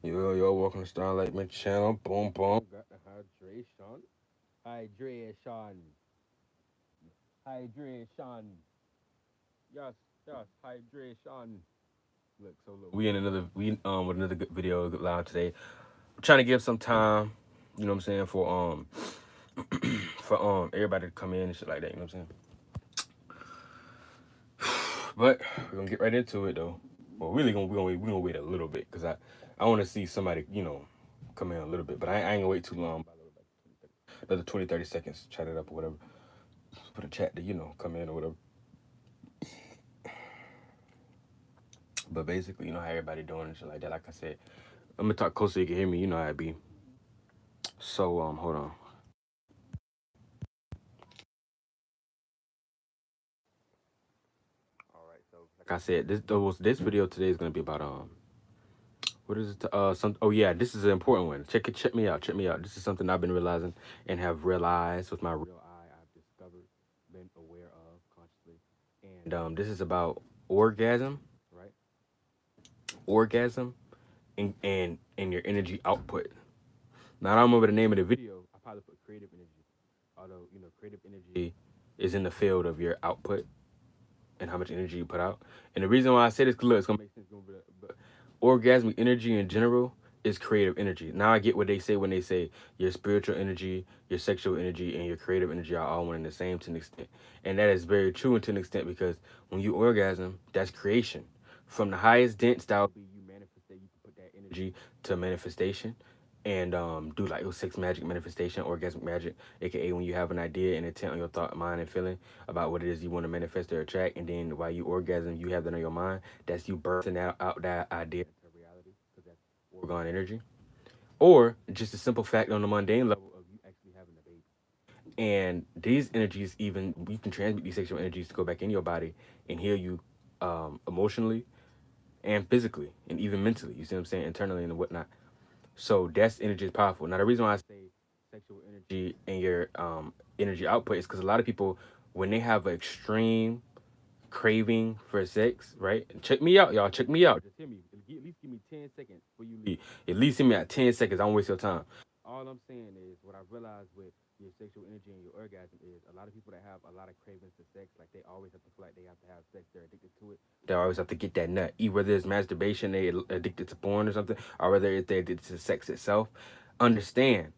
Yo, welcome to Starlight My channel. Boom, boom. Got the hydration. Hydration. Hydration. Yes, yes, hydration. Look, we in another with another good video live today. I'm trying to give some time, you know what I'm saying, for everybody to come in and shit like that, you know what I'm saying? But we're gonna get right into it though. Well, really we gonna wait a little bit because I want to see somebody, come in a little bit, but I ain't gonna wait too long. Another 20, 30 seconds, chat it up or whatever. For the chat to, come in or whatever. But basically, how everybody doing and shit like that. Like I said, I'm gonna talk close so you can hear me. You know how it be. So hold on. All right. So like I said, this video today is gonna be about what is it? Some. Oh yeah, this is an important one. Check me out. Check me out. This is something I've been realizing and have realized with my real eye. I've discovered, been aware of consciously, and this is about orgasm, right? Orgasm and your energy output. Now I don't remember the name of the video. I probably put creative energy, although creative energy is in the field of your output and how much energy you put out. And the reason why I say this, cause look, it's gonna make sense. But orgasmic energy in general is creative energy. Now I get what they say when they say your spiritual energy, your sexual energy, and your creative energy are all one and the same to an extent. And that is very true to an extent because when you orgasm, that's creation. From the highest dense, that would be you manifest that you can put that energy to manifestation and do like sex magic manifestation, orgasmic magic, aka when you have an idea and intent on your thought, mind, and feeling about what it is you want to manifest or attract, and then while you orgasm, you have that on your mind. That's you birthing out that idea into reality because that's organ energy. Or just a simple fact on the mundane level of you actually having a baby. And these energies, even you can transmit these sexual energies to go back in your body and heal you emotionally and physically and even mentally. You see what I'm saying? Internally and whatnot. So that's energy is powerful. Now the reason why I say sexual energy and your energy output is because a lot of people when they have an extreme craving for sex, right? And check me out, y'all. Check me out. Just hear me. At least give me 10 seconds before you leave. At least hear me at 10 seconds. I don't waste your time. All I'm saying is what I've realized with your sexual energy and your orgasm is a lot of people that have a lot of cravings for sex, like they always have to feel like they have to have sex, they're addicted to it. They always have to get that nut. Either whether it's masturbation, they addicted to porn or something, or whether it's they're addicted to sex itself. Understand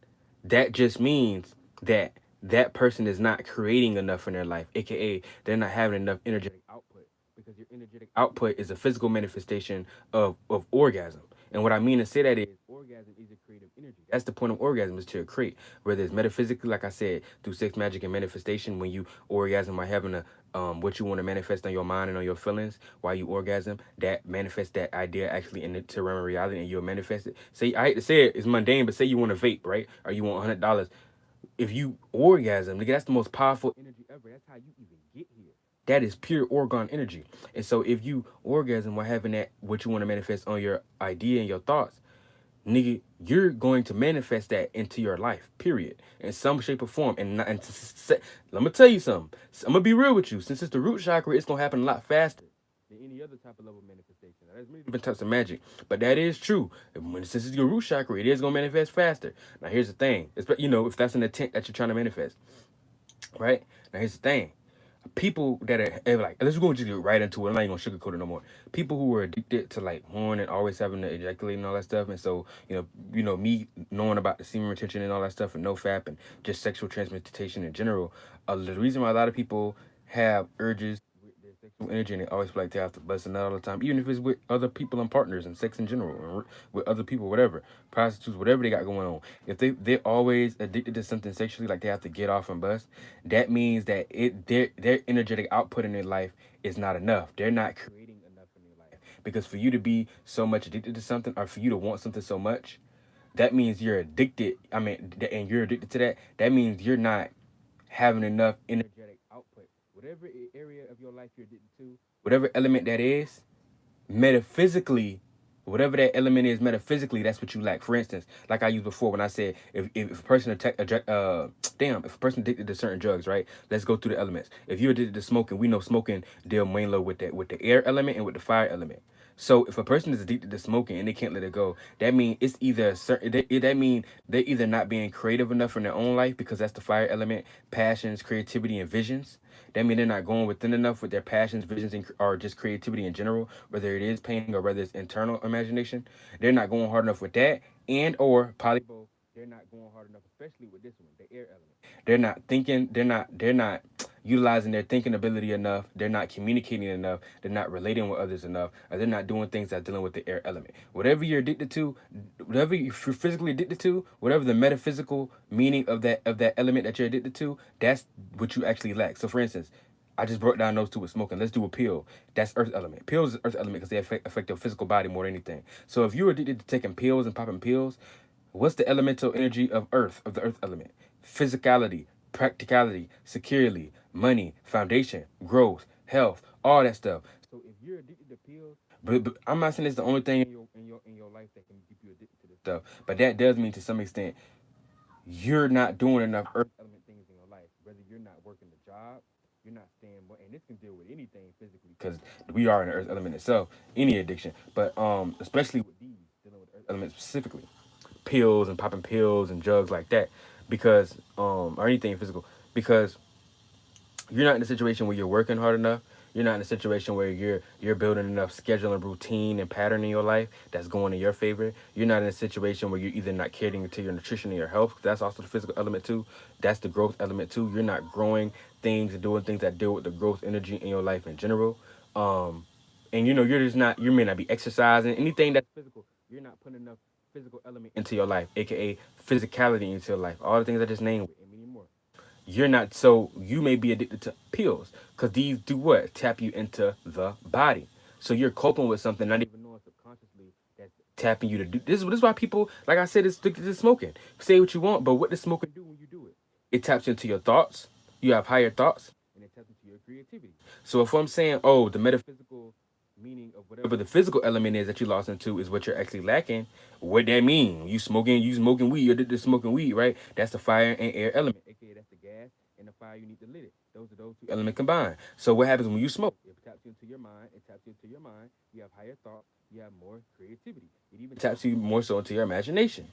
that just means that that person is not creating enough in their life, aka they're not having enough energetic output because your energetic output is a physical manifestation of orgasm. And what I mean to say that is orgasm is a creative energy. That's the point of orgasm is to create. Whether it's metaphysically, like I said, through sex magic and manifestation, when you orgasm by having a what you want to manifest on your mind and on your feelings while you orgasm, that manifests that idea actually into realm of reality and you'll manifest it. Say I hate to say it, it's mundane, but say you want to vape, right? Or you want $100. If you orgasm, nigga, that's the most powerful energy ever. That's how you even get here. That is pure organ energy. And so if you orgasm while having that what you want to manifest on your idea and your thoughts, nigga, you're going to manifest that into your life, period, in some shape or form. And, not, and let me tell you something. I'm gonna be real with you. Since it's the root chakra, it's gonna happen a lot faster than any other type of level of manifestation. Now, there's many different types of magic, but that is true. Since it's your root chakra, it is gonna manifest faster. Now, here's the thing. It's, if that's an intent that you're trying to manifest, right? Now, here's the thing people that are like, let's go just get right into it. I'm not even gonna sugarcoat it no more. People who are addicted to like porn and always having to ejaculate and all that stuff, and so me knowing about the semen retention and all that stuff, and no fap and just sexual transmutation in general. The reason why a lot of people have urges with their sexual energy and they always feel like they have to bust a nut all the time, even if it's with other people and partners and sex in general, or with other people, whatever, prostitutes, whatever they got going on. If they're always addicted to something sexually, like they have to get off and bust, that means that their energetic output in their life is not enough. They're not creating enough in their life because for you to be so much addicted to something, or for you to want something so much, that means you're addicted. I mean, and you're addicted to that. That means you're not having enough energetic output. Whatever area of your life you're addicted to, whatever element that is, metaphysically, whatever that element is metaphysically, that's what you lack. For instance, like I used before when I said if a person if a person addicted to certain drugs, right? Let's go through the elements. If you're addicted to smoking, we know smoking deal mainly with the air element and with the fire element. So if a person is addicted to smoking and they can't let it go, that means it's either a certain. That mean they're either not being creative enough in their own life because that's the fire element, passions, creativity, and visions. That means they're not going within enough with their passions, visions, or just creativity in general, whether it is painting or whether it's internal imagination. They're not going hard enough with that, and or polybo. They're not going hard enough, especially with this one, the air element. They're not thinking. They're not utilizing their thinking ability enough. They're not communicating enough. They're not relating with others enough. Or they're not doing things that dealing with the air element. Whatever you're addicted to, whatever you're physically addicted to, whatever the metaphysical meaning of that element that you're addicted to, that's what you actually lack. So, for instance, I just broke down those two with smoking. Let's do a pill. That's earth element. Pills is earth element because they affect your physical body more than anything. So if you're addicted to taking pills and popping pills, what's the elemental energy of earth, of the earth element? Physicality, practicality, security, money, foundation, growth, health, all that stuff. So if you're addicted to pills, but I'm not saying it's the only thing in your life that can keep you addicted to this stuff. But that does mean to some extent you're not doing enough earth element things in your life. Whether you're not working the job, you're not staying, and this can deal with anything physically because we are in the earth element itself, any addiction. But especially with these dealing with the earth element specifically, pills and popping pills and drugs like that, because or anything physical, because you're not in a situation where you're working hard enough. You're not in a situation where you're building enough schedule and routine and pattern in your life that's going in your favor. You're not in a situation where you're either not catering to your nutrition and your health. That's also the physical element too. That's the growth element too. You're not growing things and doing things that deal with the growth energy in your life in general. Um, and you're just not. You may not be exercising anything that's physical. You're not putting enough physical element into your life, aka physicality into your life. All the things I just named and many more. You're not, so you may be addicted to pills because these do what? Tap you into the body. So you're coping with something not even knowing subconsciously that's tapping you to do this is why people, like I said, is addicted to smoking. Say what you want, but what does smoking do when you do it? It taps into your thoughts. You have higher thoughts, and it taps into your creativity. So if I'm saying, oh, the metaphysical meaning of whatever the physical element is that you lost into is what you're actually lacking, what that mean? You smoking weed, you're addicted to smoking weed, right? That's the fire and air element, aka that's the gas and the fire you need to lit it. Those two elements combined. So what happens when you smoke? It taps into your mind, it taps into your mind, you have higher thoughts, you have more creativity. It even taps you more so into your imagination.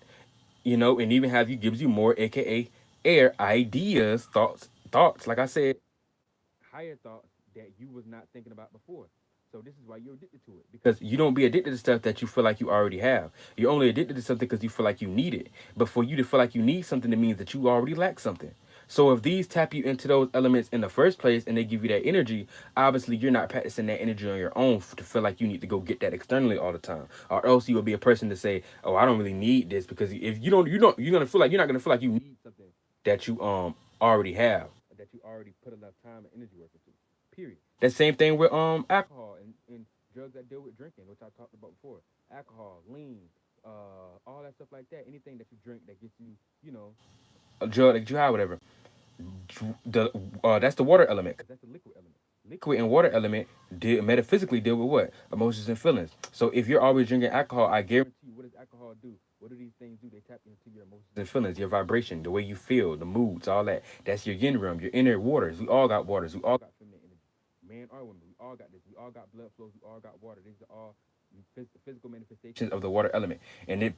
And even have you gives you more, aka air ideas, thoughts, like I said, higher thoughts that you was not thinking about before. So this is why you're addicted to it, because you don't be addicted to stuff that you feel like you already have. You're only addicted to something because you feel like you need it. But for you to feel like you need something, it means that you already lack something. So if these tap you into those elements in the first place and they give you that energy, obviously you're not practicing that energy on your own to feel like you need to go get that externally all the time. Or else you will be a person to say, "Oh, I don't really need this," because if you're gonna feel like you're not gonna feel like you need something that you already have, that you already put enough time and energy work into. Period. That same thing with alcohol and drugs that deal with drinking, which I talked about before. Alcohol, lean, all that stuff like that. Anything that you drink that gets you, a drug that you have, whatever. The That's the water element, 'cause that's the liquid element. Liquid and water element metaphysically deal with what? Emotions and feelings. So if you're always drinking alcohol, I guarantee you, what does alcohol do? What do these things do? They tap into your emotions and feelings, your vibration, the way you feel, the moods, all that. That's your yin realm, your inner waters. We all got waters. We all got feminine energy. Man or woman, we all got this. We all got blood flows. We all got water. These are all physical manifestations of the water element. And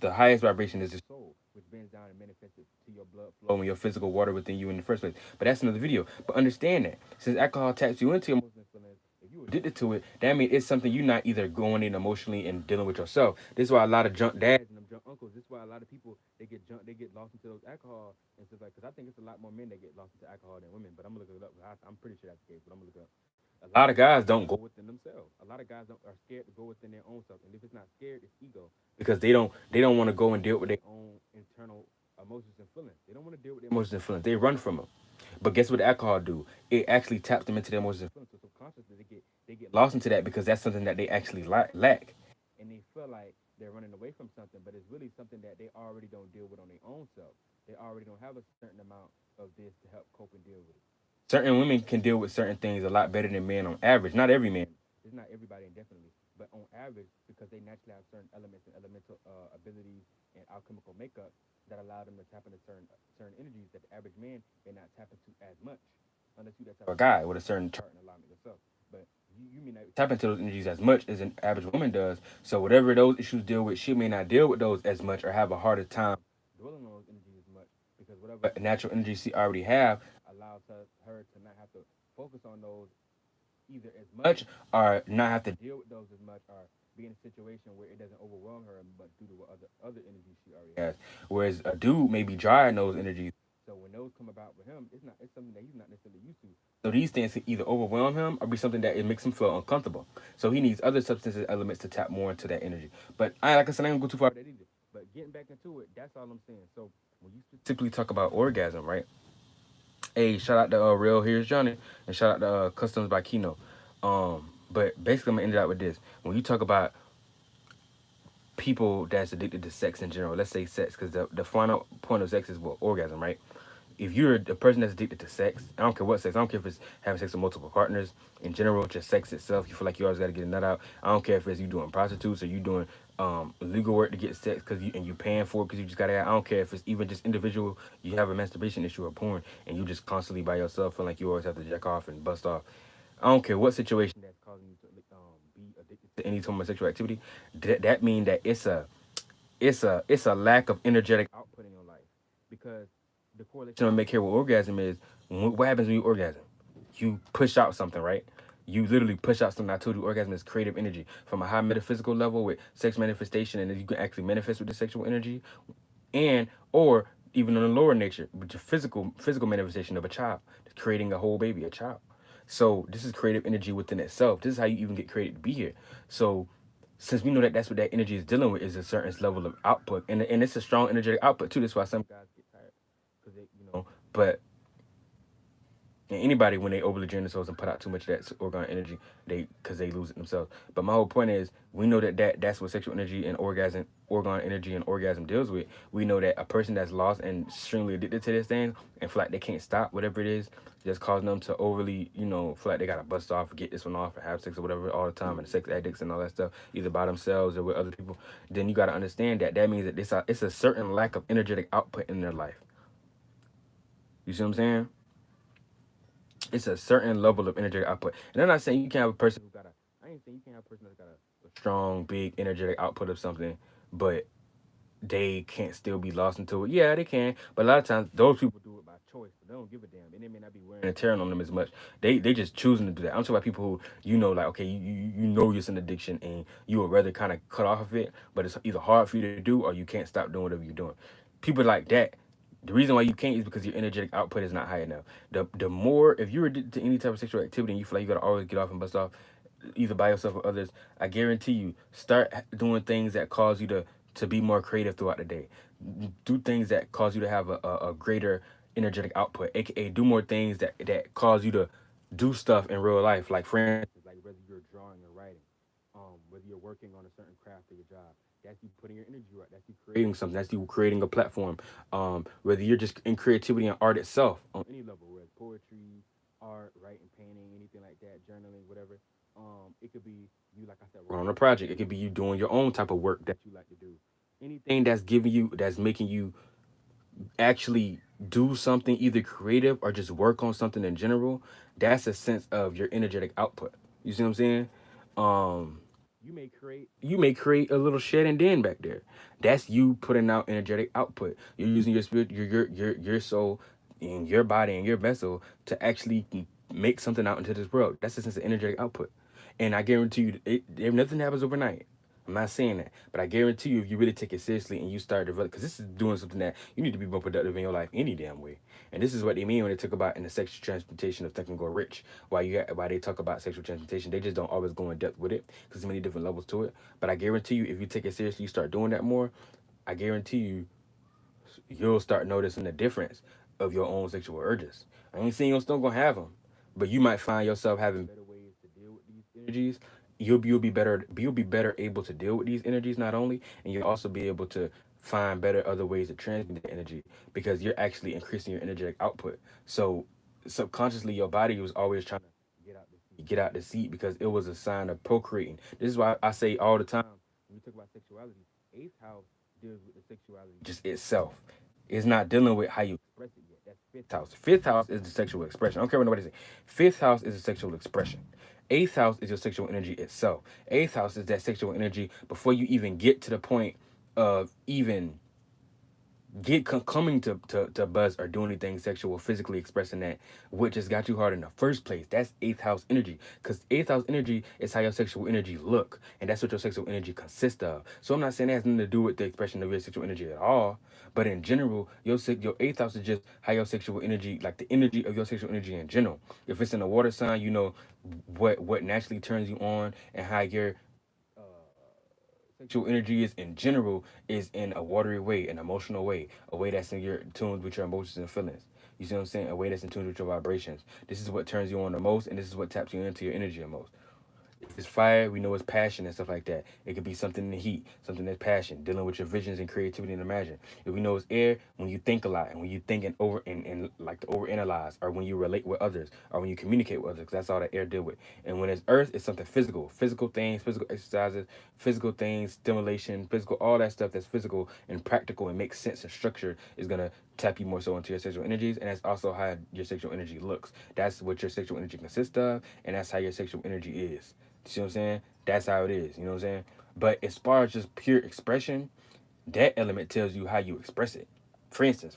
the highest vibration is the soul, which bends down and manifests it to your blood flow and your physical water within you in the first place. But that's another video. But understand that since alcohol taps you into your emotions and feelings, if you're addicted to it, that means it's something you're not either going in emotionally and dealing with yourself. This is why a lot of junk dads and them junk uncles. This is why a lot of people they get lost into those alcohol and stuff like. Because I think it's a lot more men that get lost into alcohol than women. But I'm gonna look it up. I'm pretty sure that's the case. But I'm gonna look it up. A lot of guys don't go within themselves. A lot of guys are scared to go within their own self, and if it's not scared, it's ego, because they don't want to go and deal with their own internal emotions and feelings. They don't want to deal with their emotions and feelings. They run from them. But guess what alcohol do? It actually taps them into their emotions and feelings. So subconsciously they get lost into that because that's something that they actually lack, and they feel like they're running away from something, but it's really something that they already don't deal with on their own self. They already don't have a certain amount of this to help cope and deal with it. Certain women can deal with certain things a lot better than men on average. Not every man. It's not everybody indefinitely, but on average, because they naturally have certain elements and elemental abilities and alchemical makeup that allow them to tap into certain energies that the average man may not tap into as much, unless you that type of guy with a certain chart and alignment yourself. But You may not tap into those energies as much as an average woman does. So whatever those issues deal with, she may not deal with those as much or have a harder time dwelling on those energies as much because whatever natural energy she already have allows her to not have to focus on those either as much or not have to deal with those as much or be in a situation where it doesn't overwhelm her but due to what other energies she already has. Whereas a dude may be dry in those energies. So when those come about with him, it's something that he's not necessarily used to. So these things can either overwhelm him or be something that it makes him feel uncomfortable. So he needs other substances elements to tap more into that energy. But I like I said, I ain't gonna go too far with that either. But getting back into it, that's all I'm saying. So when you specifically talk about orgasm, right? Hey, shout out to Real Here's Johnny and shout out to Customs by Kino. But basically, I'm gonna end it out with this. When you talk about people that's addicted to sex in general, let's say sex, because the final point of sex is what orgasm, right? If you're a person that's addicted to sex, I don't care what sex, I don't care if it's having sex with multiple partners, in general, just sex itself, you feel like you always got to get a nut out. I don't care if it's you doing prostitutes or you doing illegal work to get sex because you paying for it because you just got to. I don't care if it's even just individual. You have a masturbation issue or porn and you just constantly by yourself feel like you always have to jack off and bust off. I don't care what situation that's causing you to be addicted to any form of sexual activity. That mean that it's a lack of energetic output in your life because the correlation I make here with orgasm is what happens when you orgasm? You push out something, right? You literally push out something. I told you orgasm is creative energy from a high metaphysical level with sex manifestation, and then you can actually manifest with the sexual energy, and or even on a lower nature, with the physical manifestation of a child, creating a whole baby, a child. So this is creative energy within itself. This is how you even get created to be here. So since we know that that's what that energy is dealing with is a certain level of output, and it's a strong energetic output too. That's why some guys get tired because they. But and anybody when they overly drain themselves and put out too much of that organ energy, they lose it themselves. But my whole point is, we know that's what sexual energy and organ energy and orgasm deals with. We know that a person that's lost and extremely addicted to this thing and feel like they can't stop whatever it is, just causing them to overly, feel like they gotta bust off, get this one off, or have sex or whatever all the time, and sex addicts and all that stuff, either by themselves or with other people. Then you gotta understand that means that it's a certain lack of energetic output in their life. You see what I'm saying? It's a certain level of energetic output. And I'm not saying you can have a person who got a. I ain't saying you can have a person that's got a strong, big, energetic output of something, but they can't still be lost into it. Yeah, they can, but a lot of times those people do it by choice. So they don't give a damn, and they may not be wearing and tearing on them as much. They just choosing to do that. I'm talking about people who like okay, you know it's an addiction, and you would rather kind of cut off of it, but it's either hard for you to do or you can't stop doing whatever you're doing. People like that. The reason why you can't is because your energetic output is not high enough. The more if you're addicted to any type of sexual activity and you feel like you gotta always get off and bust off, either by yourself or others, I guarantee you start doing things that cause you to be more creative throughout the day. Do things that cause you to have a greater energetic output, aka do more things that cause you to do stuff in real life. Like for instance, like whether you're drawing or writing, whether you're working on a certain craft of your job, that's you putting your energy right. That's you creating something. That's you creating a platform. Whether you're just in creativity and art itself on any level, whether it's poetry, art, writing, painting, anything like that, journaling, whatever. It could be you, like I said, working on a project. It could be you doing your own type of work that you like to do. Anything that's making you actually do something either creative or just work on something in general, that's a sense of your energetic output. You see what I'm saying? Um, you may create a little shed and den back there. That's you putting out energetic output. You're using your spirit, your soul, and your body and your vessel to actually make something out into this world. That's a sense of energetic output. And I guarantee you, if nothing happens overnight, I'm not saying that, but I guarantee you, if you really take it seriously and you start developing, because this is doing something that you need to be more productive in your life any damn way. And this is what they mean when they talk about in the sexual transmutation of thinking go rich. Why they talk about sexual transmutation, they just don't always go in depth with it because there's many different levels to it. But I guarantee you, if you take it seriously, you start doing that more. I guarantee you, you'll start noticing the difference of your own sexual urges. I ain't saying you're still gonna have them, but you might find yourself having better ways to deal with these energies. You'll be better able to deal with these energies not only, and you'll also be able to find better other ways to transmit the energy because you're actually increasing your energetic output. So subconsciously, your body was always trying to get out the seat because it was a sign of procreating. This is why I say all the time when we talk about sexuality, eighth house deals with the sexuality just itself. It's not dealing with how you express it yet. That's fifth house. Fifth house is the sexual expression. I don't care what nobody say. Fifth house is the sexual expression. Eighth house is your sexual energy itself. Eighth house is that sexual energy before you even get to the point of even coming to buzz or do anything sexual, physically expressing that, what just got you hard in the first place. That's eighth house energy, because eighth house energy is how your sexual energy look, and that's what your sexual energy consists of. So I'm not saying that has nothing to do with the expression of your sexual energy at all, but in general, your eighth house is just how your sexual energy, like the energy of your sexual energy in general. If it's in a water sign, you know what naturally turns you on, and how your sexual energy is in general is in a watery way, an emotional way, a way that's in your tuned with your emotions and feelings. You see what I'm saying? A way that's in tune with your vibrations. This is what turns you on the most, and this is what taps you into your energy the most. If it's fire, we know it's passion and stuff like that. It could be something in the heat, something that's passion, dealing with your visions and creativity and imagine. If we know it's air, when you think a lot and when you think and like to overanalyze, or when you relate with others, or when you communicate with others, 'cause that's all that air deal with. And when it's earth, it's something physical, physical things, physical exercises, physical things, stimulation, physical, all that stuff that's physical and practical and makes sense and structure is gonna tap you more so into your sexual energies, and that's also how your sexual energy looks. That's what your sexual energy consists of, and that's how your sexual energy is. You see what I'm saying? That's how it is. You know what I'm saying? But as far as just pure expression, that element tells you how you express it. For instance,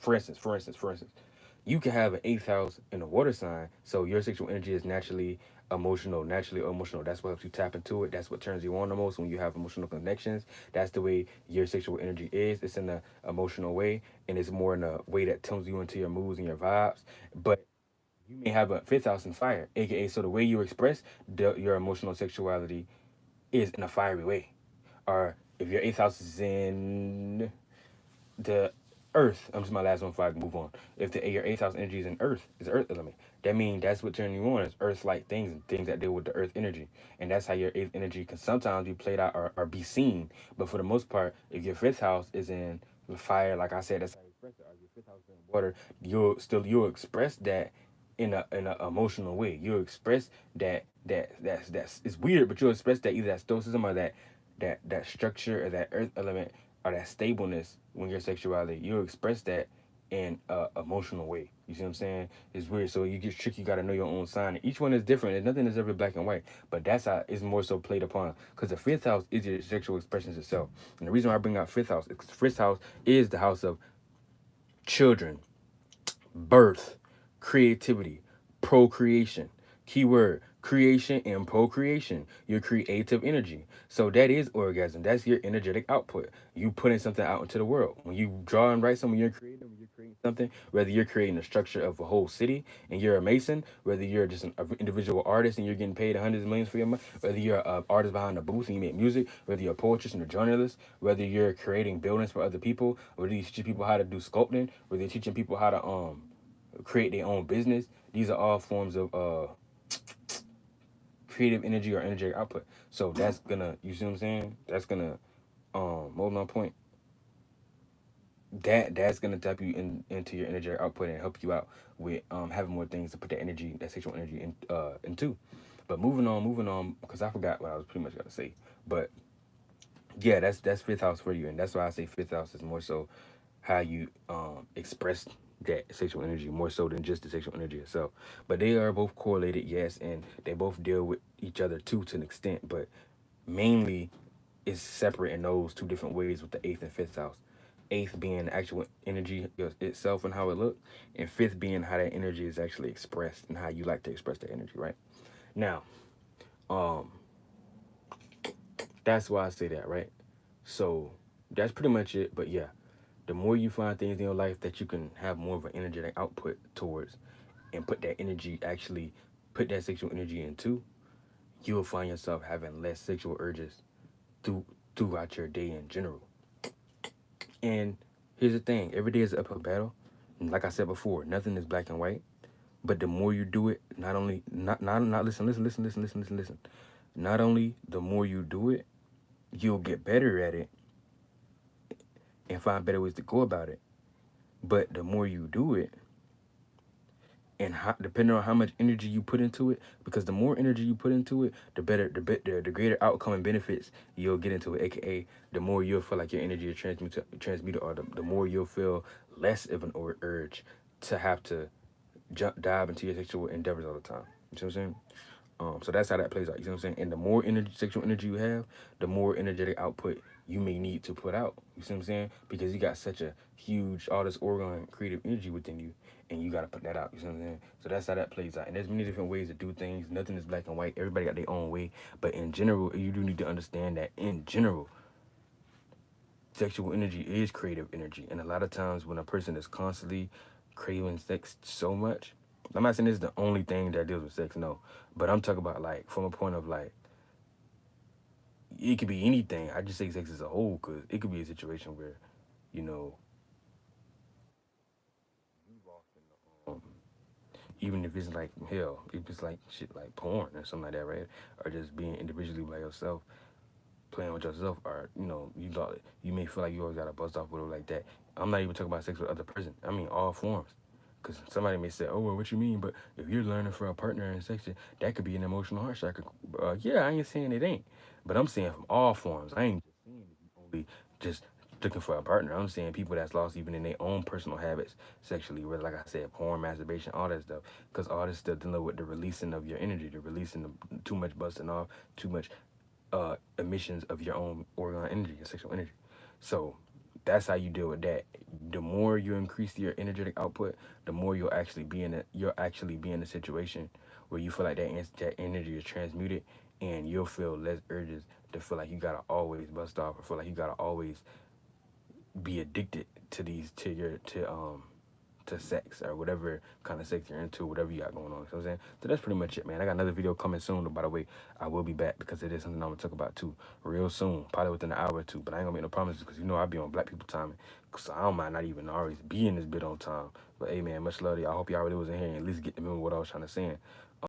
you can have an eighth house in a water sign, so your sexual energy is naturally emotional, naturally emotional. That's what helps you tap into it. That's what turns you on the most when you have emotional connections. That's the way your sexual energy is. It's in the emotional way, and it's more in a way that tunes you into your moods and your vibes. But you may have a fifth house in fire, aka so the way you express your emotional sexuality is in a fiery way. Or if your eighth house is in the earth, I'm just my last one before I can move on. If your eighth house energy is the earth element, that means that's what turns you on is earth like things and things that deal with the earth energy. And that's how your eighth energy can sometimes be played out or be seen. But for the most part, if your fifth house is in the fire, like I said, that's how you express it. Or your fifth house is in water, you'll express that in a emotional way. You'll express that's it's weird, but you'll express that either that stoicism or that structure or that earth element or that stableness when your sexuality. You'll express that in a emotional way. You see what I'm saying? It's weird. So you get tricky. You got to know your own sign. Each one is different. And nothing is ever black and white. But that's how it's more so played upon. Because the fifth house is your sexual expressions itself. And the reason why I bring out fifth house is because fifth house is the house of children, birth, creativity, procreation. Keyword creation and procreation, your creative energy. So that is orgasm. That's your energetic output. You putting something out into the world. When you draw and write something, you're creating something, whether you're creating the structure of a whole city and you're a mason, whether you're just an individual artist and you're getting paid hundreds of millions for your money, whether you're an artist behind the booth and you make music, whether you're a poetry and a journalist, whether you're creating buildings for other people, whether you're teaching people how to do sculpting, whether you're teaching people how to create their own business. These are all forms of creative energy or energetic output. So that's gonna, you see what I'm saying? That's gonna, hold on point. That's gonna tap you into your energetic output and help you out with having more things to put that energy, that sexual energy into. But moving on, because I forgot what I was pretty much gonna say. But yeah, that's fifth house for you, and that's why I say fifth house is more so how you express that sexual energy more so than just the sexual energy itself. But they are both correlated, yes, and they both deal with each other too to an extent, but mainly it's separate in those two different ways with the eighth and fifth house. Eighth being the actual energy itself and how it look, and fifth being how that energy is actually expressed and how you like to express that energy, right? Now, um, that's why I say that, right? So that's pretty much it. But yeah, the more you find things in your life that you can have more of an energetic output towards and put that energy, actually put that sexual energy into, you will find yourself having less sexual urges through, throughout your day in general. And here's the thing, every day is an uphill battle. And like I said before, nothing is black and white. But the more you do it, not only not listen. Not only the more you do it, you'll get better at it and find better ways to go about it. But the more you do it, and depending on how much energy you put into it, because the more energy you put into it, the better, the greater outcome and benefits you'll get into it. AKA, the more you'll feel like your energy is transmuted, or the more you'll feel less of an urge to have to dive into your sexual endeavors all the time. You know what I'm saying? So that's how that plays out. You see what I'm saying? And the more energy, sexual energy you have, the more energetic output you may need to put out. You see what I'm saying? Because you got such a huge, all this organ creative energy within you, and you got to put that out. You see what I'm saying? So that's how that plays out. And there's many different ways to do things. Nothing is black and white. Everybody got their own way. But in general, you do need to understand that in general, sexual energy is creative energy. And a lot of times when a person is constantly craving sex so much, I'm not saying this is the only thing that deals with sex, no. But I'm talking about like from a point of like it could be anything. I just say sex as a whole because it could be a situation where, you know, um, even if it's like hell, if it's like shit like porn or something like that, right? Or just being individually by yourself, playing with yourself, or you thought you may feel like you always got to bust off with it like that. I'm not even talking about sex with other person. I mean all forms. Because somebody may say, "Oh, well, what you mean?" But if you're learning for a partner in sex, that could be an emotional heart shock. Yeah, I ain't saying it ain't, but I'm saying from all forms. I ain't just saying if you only just looking for a partner. I'm saying people that's lost even in their own personal habits sexually, whether like I said, porn, masturbation, all that stuff. Because all this stuff dealing with the releasing of your energy, the releasing of too much busting off, too much emissions of your own organ energy, your sexual energy. So that's how you deal with that. The more you increase your energetic output, the more you'll actually be in a situation where you feel like that energy is transmuted, and you'll feel less urges to feel like you gotta always bust off or feel like you gotta always be addicted to these to sex or whatever kind of sex you're into, whatever you got going on. You know what I'm saying? So that's pretty much it, man. I got another video coming soon. By the way, I will be back because it is something I'm gonna talk about too, real soon, probably within an hour or two. But I ain't gonna make no promises because I be on black people timing. So I don't mind not even always being this bit on time. But hey, man, much love to y'all. I hope y'all really was in here and at least get to remember what I was trying to say.